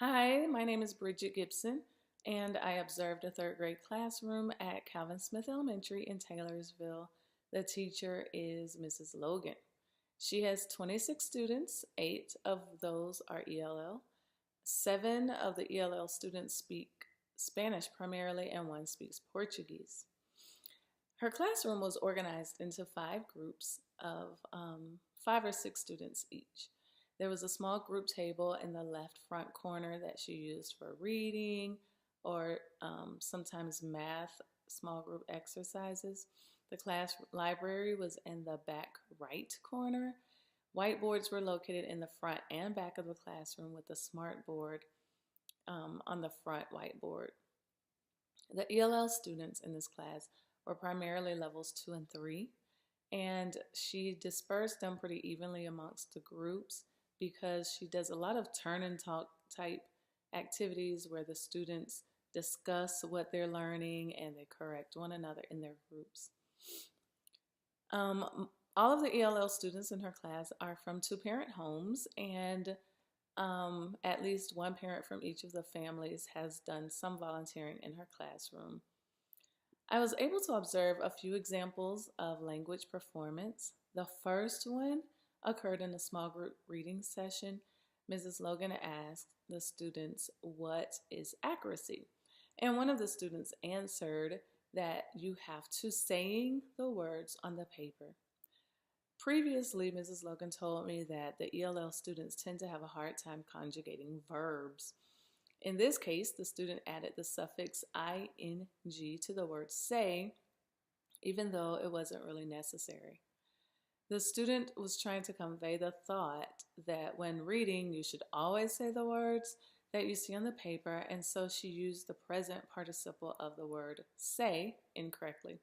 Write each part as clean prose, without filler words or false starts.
Hi, my name is Bridget Gibson, and I observed a third grade classroom at Calvin Smith Elementary in Taylorsville. The teacher is Mrs. Logan. She has 26 students, 8 of those are ELL. 7 of the ELL students speak Spanish primarily, and 1 speaks Portuguese. Her classroom was organized into 5 groups of 5 or 6 students each. There was a small group table in the left front corner that she used for reading or sometimes math small group exercises. The class library was in the back right corner. Whiteboards were located in the front and back of the classroom with a smart board on the front whiteboard. The ELL students in this class were primarily levels 2 and 3, and she dispersed them pretty evenly amongst the groups because she does a lot of turn and talk type activities where the students discuss what they're learning and they correct one another in their groups. All of the ELL students in her class are from 2-parent homes, and at least one parent from each of the families has done some volunteering in her classroom. I was able to observe a few examples of language performance. The first one occurred in a small group reading session. Mrs. Logan asked the students, "What is accuracy?" And one of the students answered that you have to saying the words on the paper. Previously, Mrs. Logan told me that the ELL students tend to have a hard time conjugating verbs. In this case, the student added the suffix ing to the word say, even though it wasn't really necessary. The student was trying to convey the thought that when reading, you should always say the words that you see on the paper, and so she used the present participle of the word say incorrectly.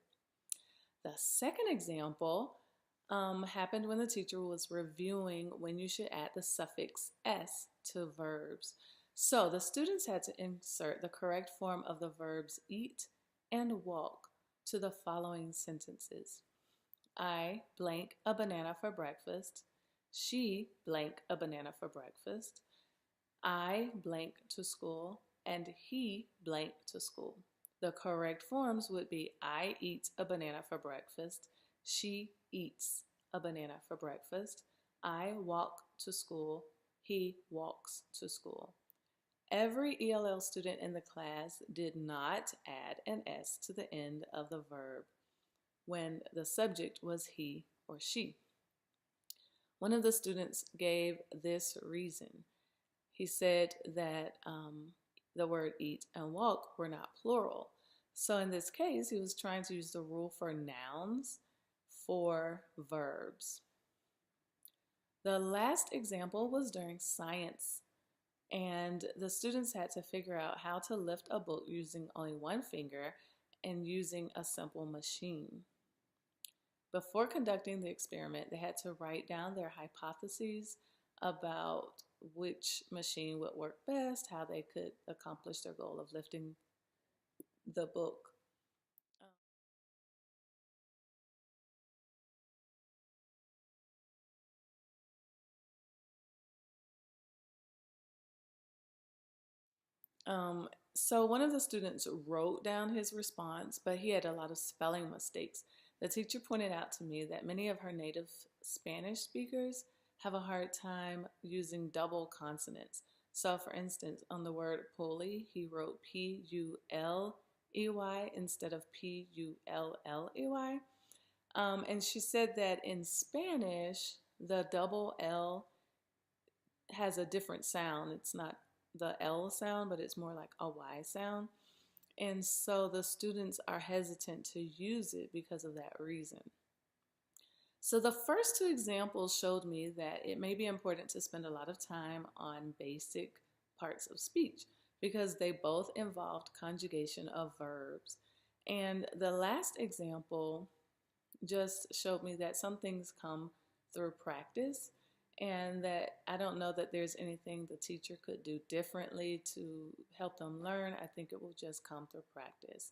The second example happened when the teacher was reviewing when you should add the suffix s to verbs. So the students had to insert the correct form of the verbs eat and walk to the following sentences. I blank a banana for breakfast. She blank a banana for breakfast. I blank to school, and he blank to school. The correct forms would be I eat a banana for breakfast. She eats a banana for breakfast. I walk to school. He walks to school. Every ELL student in the class did not add an S to the end of the verb when the subject was he or she. One of the students gave this reason. He said that the word eat and walk were not plural. So in this case, he was trying to use the rule for nouns for verbs. The last example was during science, and the students had to figure out how to lift a book using only one finger and using a simple machine. Before conducting the experiment, they had to write down their hypotheses about which machine would work best, how they could accomplish their goal of lifting the book. So one of the students wrote down his response, but he had a lot of spelling mistakes. The teacher pointed out to me that many of her native Spanish speakers have a hard time using double consonants. So for instance, on the word pulley, he wrote P-U-L-E-Y instead of P-U-L-L-E-Y. And she said that in Spanish, the double L has a different sound. It's not the L sound, but it's more like a Y sound. And so the students are hesitant to use it because of that reason. So the first 2 examples showed me that it may be important to spend a lot of time on basic parts of speech because they both involved conjugation of verbs. And the last example just showed me that some things come through practice, and that I don't know that there's anything the teacher could do differently to help them learn. I think it will just come through practice.